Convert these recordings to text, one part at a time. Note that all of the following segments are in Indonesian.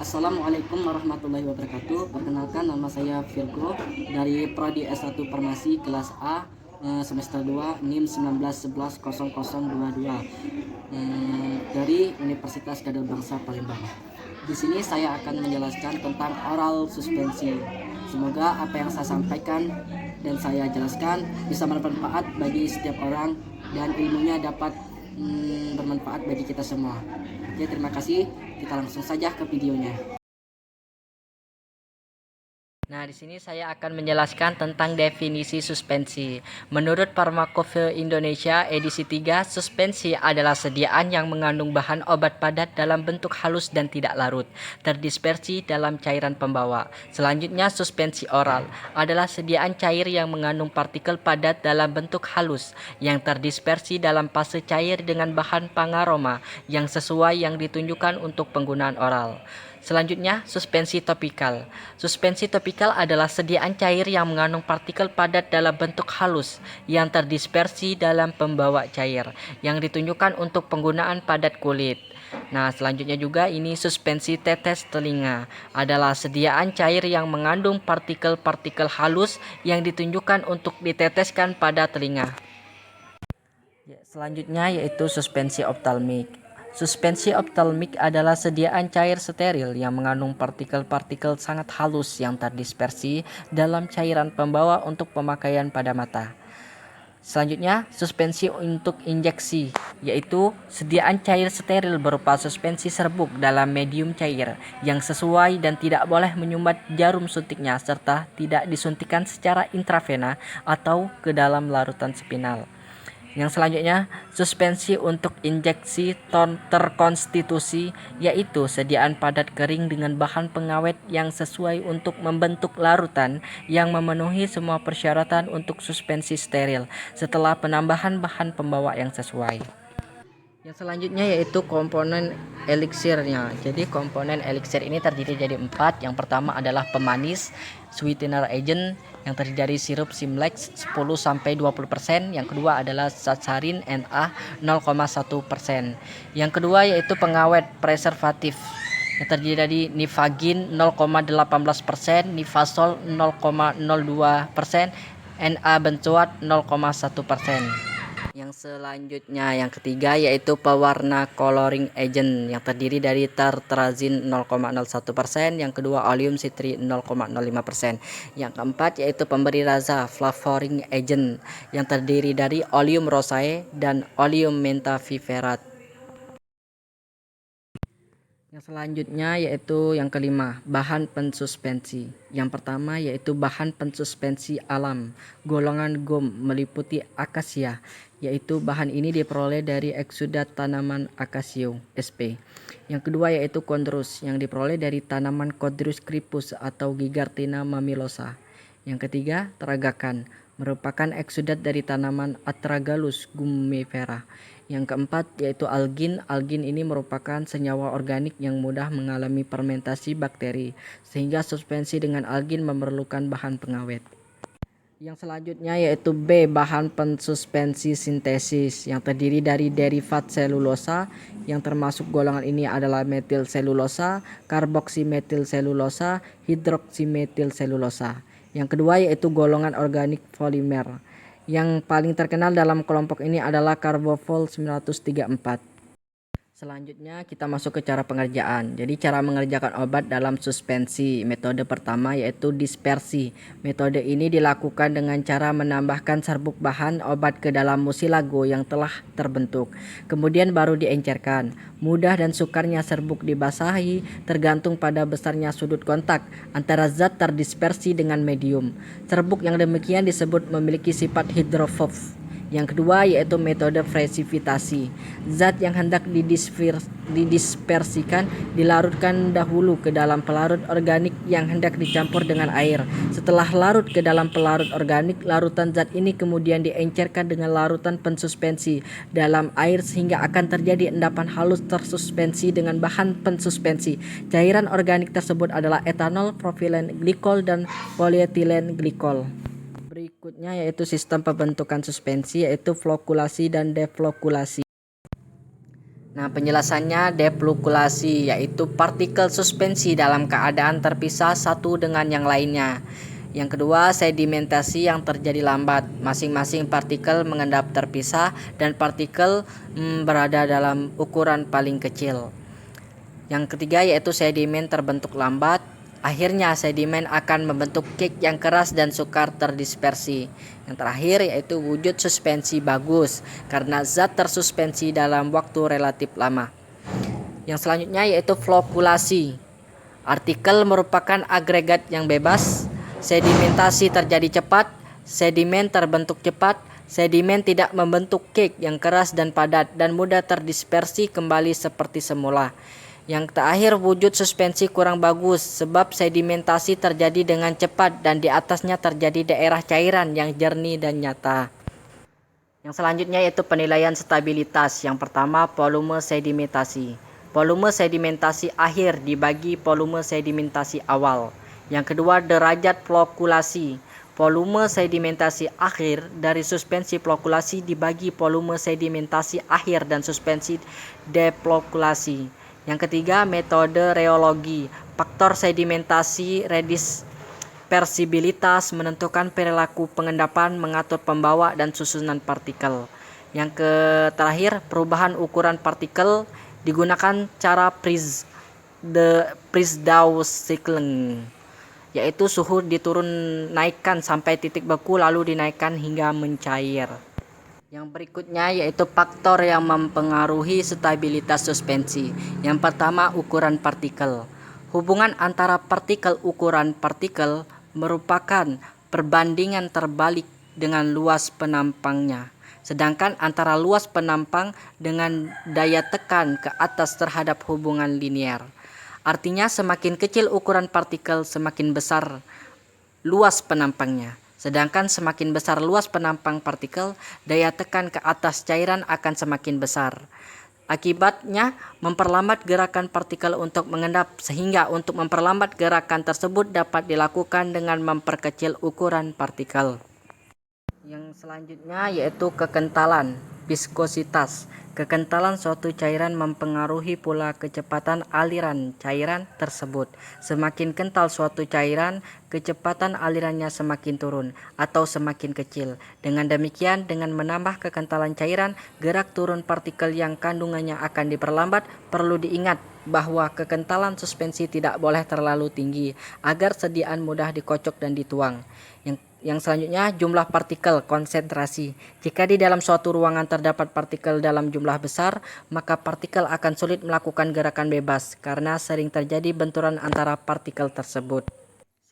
Assalamualaikum warahmatullahi wabarakatuh. Perkenalkan, nama saya Virgo dari Prodi S1 Farmasi kelas A, semester 2 NIM 19110022 dari Universitas Gadal Bangsa Palembang. Di sini saya akan menjelaskan tentang oral suspensi. Semoga apa yang saya sampaikan dan saya jelaskan bisa bermanfaat bagi setiap orang dan ilmunya dapat bermanfaat bagi kita semua. Oke, terima kasih. Kita langsung saja ke videonya. Nah, di sini saya akan menjelaskan tentang definisi suspensi. Menurut Pharmacopoeia Indonesia edisi 3, suspensi adalah sediaan yang mengandung bahan obat padat dalam bentuk halus dan tidak larut, terdispersi dalam cairan pembawa. Selanjutnya, suspensi oral adalah sediaan cair yang mengandung partikel padat dalam bentuk halus yang terdispersi dalam fase cair dengan bahan pangaroma yang sesuai yang ditunjukkan untuk penggunaan oral. Selanjutnya, suspensi topikal. Suspensi topikal adalah sediaan cair yang mengandung partikel padat dalam bentuk halus yang terdispersi dalam pembawa cair yang ditunjukkan untuk penggunaan padat kulit. Nah, selanjutnya juga ini suspensi tetes telinga adalah sediaan cair yang mengandung partikel-partikel halus yang ditunjukkan untuk diteteskan pada telinga. Selanjutnya yaitu suspensi optalmik. Suspensi optalmik adalah sediaan cair steril yang mengandung partikel-partikel sangat halus yang terdispersi dalam cairan pembawa untuk pemakaian pada mata. Selanjutnya, suspensi untuk injeksi, yaitu sediaan cair steril berupa suspensi serbuk dalam medium cair yang sesuai dan tidak boleh menyumbat jarum suntiknya serta tidak disuntikan secara intravena atau ke dalam larutan spinal. Yang selanjutnya, suspensi untuk injeksi terkonstitusi, yaitu sediaan padat kering dengan bahan pengawet yang sesuai untuk membentuk larutan yang memenuhi semua persyaratan untuk suspensi steril setelah penambahan bahan pembawa yang sesuai. Yang selanjutnya yaitu komponen eliksirnya. Jadi komponen eliksir ini terdiri dari 4. Yang pertama adalah pemanis, sweetener agent yang terdiri dari sirup Simlex 10-20%. Yang kedua adalah saccharin Na 0,1%. Yang kedua yaitu pengawet preservatif yang terdiri dari nifagin 0,18%, nifasol 0,02%, Na benzoat 0,1%. Yang selanjutnya yang ketiga yaitu pewarna coloring agent yang terdiri dari tartrazin 0,01%, yang kedua oleum citri 0,05%. Yang keempat yaitu pemberi rasa flavoring agent yang terdiri dari oleum rosae dan oleum mentaviverat. Yang selanjutnya yaitu yang kelima, bahan pensuspensi. Yang pertama yaitu bahan pensuspensi alam, golongan gum meliputi akasia, yaitu bahan ini diperoleh dari eksudat tanaman Acacium sp. Yang kedua yaitu kondrus yang diperoleh dari tanaman Codrus cripus atau Gigartina mammillaria. Yang ketiga, teragakan merupakan eksudat dari tanaman Atragalus gumifera. Yang keempat yaitu algin. Algin ini merupakan senyawa organik yang mudah mengalami fermentasi bakteri, sehingga suspensi dengan algin memerlukan bahan pengawet. Yang selanjutnya yaitu B, bahan pensuspensi sintesis yang terdiri dari derivat selulosa yang termasuk golongan ini adalah metil selulosa, karboksimetil selulosa, hidroksimetil selulosa. Yang kedua yaitu golongan organik polimer. Yang paling terkenal dalam kelompok ini adalah Carbofol 934. Selanjutnya kita masuk ke cara pengerjaan. Jadi cara mengerjakan obat dalam suspensi. Metode pertama yaitu dispersi. Metode ini dilakukan dengan cara menambahkan serbuk bahan obat ke dalam musilago yang telah terbentuk. Kemudian baru diencerkan. Mudah dan sukarnya serbuk dibasahi tergantung pada besarnya sudut kontak antara zat terdispersi dengan medium. Serbuk yang demikian disebut memiliki sifat hidrofob. Yang kedua yaitu metode presipitasi. Zat yang hendak didispersikan dilarutkan dahulu ke dalam pelarut organik yang hendak dicampur dengan air. Setelah larut ke dalam pelarut organik, larutan zat ini kemudian diencerkan dengan larutan pensuspensi dalam air sehingga akan terjadi endapan halus tersuspensi dengan bahan pensuspensi. Cairan organik tersebut adalah etanol, propilen glikol, dan polietilen glikol. Berikutnya yaitu sistem pembentukan suspensi yaitu flokulasi dan deflokulasi. Nah, penjelasannya deplukulasi yaitu partikel suspensi dalam keadaan terpisah satu dengan yang lainnya. Yang kedua, sedimentasi yang terjadi lambat. Masing-masing partikel mengendap terpisah dan partikel berada dalam ukuran paling kecil. Yang ketiga yaitu sedimen terbentuk lambat. Akhirnya sedimen akan membentuk cake yang keras dan sukar terdispersi. Yang terakhir yaitu wujud suspensi bagus karena zat tersuspensi dalam waktu relatif lama. Yang selanjutnya yaitu flokulasi. Artikel merupakan agregat yang bebas. Sedimentasi terjadi cepat. Sedimen terbentuk cepat. Sedimen tidak membentuk cake yang keras dan padat dan mudah terdispersi kembali seperti semula. Yang terakhir wujud suspensi kurang bagus sebab sedimentasi terjadi dengan cepat dan di atasnya terjadi daerah cairan yang jernih dan nyata. Yang selanjutnya yaitu penilaian stabilitas. Yang pertama volume sedimentasi. Volume sedimentasi akhir dibagi volume sedimentasi awal. Yang kedua derajat flokulasi. Volume sedimentasi akhir dari suspensi flokulasi dibagi volume sedimentasi akhir dan suspensi deplokulasi. Yang ketiga, metode reologi. Faktor sedimentasi redispersibilitas menentukan perilaku pengendapan, mengatur pembawa dan susunan partikel. Yang terakhir, perubahan ukuran partikel digunakan cara Prisdau-Cycling, yaitu suhu diturun naikkan sampai titik beku lalu dinaikkan hingga mencair. Yang berikutnya yaitu faktor yang mempengaruhi stabilitas suspensi. Yang pertama ukuran partikel. Hubungan antara partikel ukuran partikel merupakan perbandingan terbalik dengan luas penampangnya. Sedangkan antara luas penampang dengan daya tekan ke atas terhadap hubungan linear. Artinya semakin kecil ukuran partikel semakin besar luas penampangnya. Sedangkan semakin besar luas penampang partikel, daya tekan ke atas cairan akan semakin besar. Akibatnya memperlambat gerakan partikel untuk mengendap, sehingga untuk memperlambat gerakan tersebut dapat dilakukan dengan memperkecil ukuran partikel. Yang selanjutnya yaitu kekentalan, viskositas. Kekentalan suatu cairan mempengaruhi pula kecepatan aliran cairan tersebut. Semakin kental suatu cairan, kecepatan alirannya semakin turun atau semakin kecil. Dengan demikian, dengan menambah kekentalan cairan, gerak turun partikel yang kandungannya akan diperlambat. Perlu diingat bahwa kekentalan suspensi tidak boleh terlalu tinggi agar sediaan mudah dikocok dan dituang. Yang selanjutnya jumlah partikel konsentrasi. Jika di dalam suatu ruangan terdapat partikel dalam jumlah besar, maka partikel akan sulit melakukan gerakan bebas karena sering terjadi benturan antara partikel tersebut.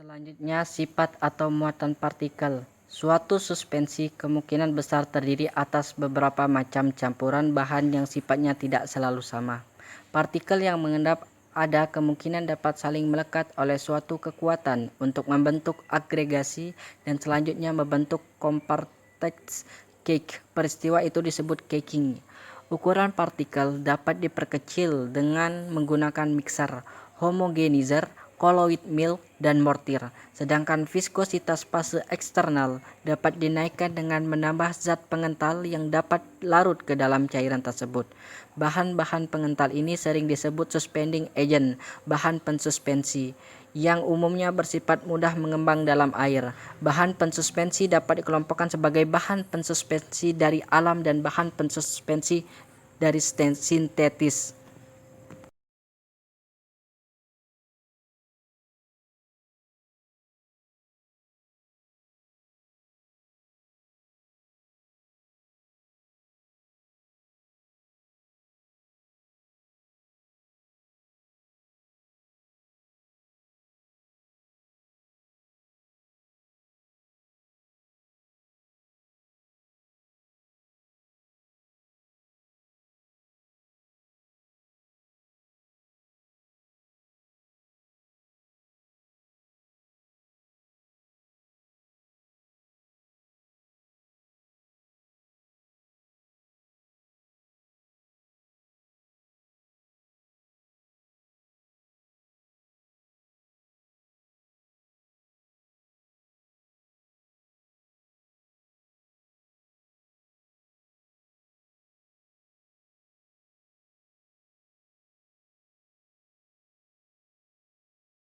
Selanjutnya sifat atau muatan partikel. Suatu suspensi kemungkinan besar terdiri atas beberapa macam campuran bahan yang sifatnya tidak selalu sama. Partikel yang mengendap ada kemungkinan dapat saling melekat oleh suatu kekuatan untuk membentuk agregasi dan selanjutnya membentuk compact cake. Peristiwa itu disebut caking. Ukuran partikel dapat diperkecil dengan menggunakan mixer, homogenizer, colloid mill, dan mortir. Sedangkan viskositas fase eksternal dapat dinaikkan dengan menambah zat pengental yang dapat larut ke dalam cairan tersebut. Bahan-bahan pengental ini sering disebut suspending agent, bahan pensuspensi, yang umumnya bersifat mudah mengembang dalam air. Bahan pensuspensi dapat dikelompokkan sebagai bahan pensuspensi dari alam dan bahan pensuspensi dari sintetis.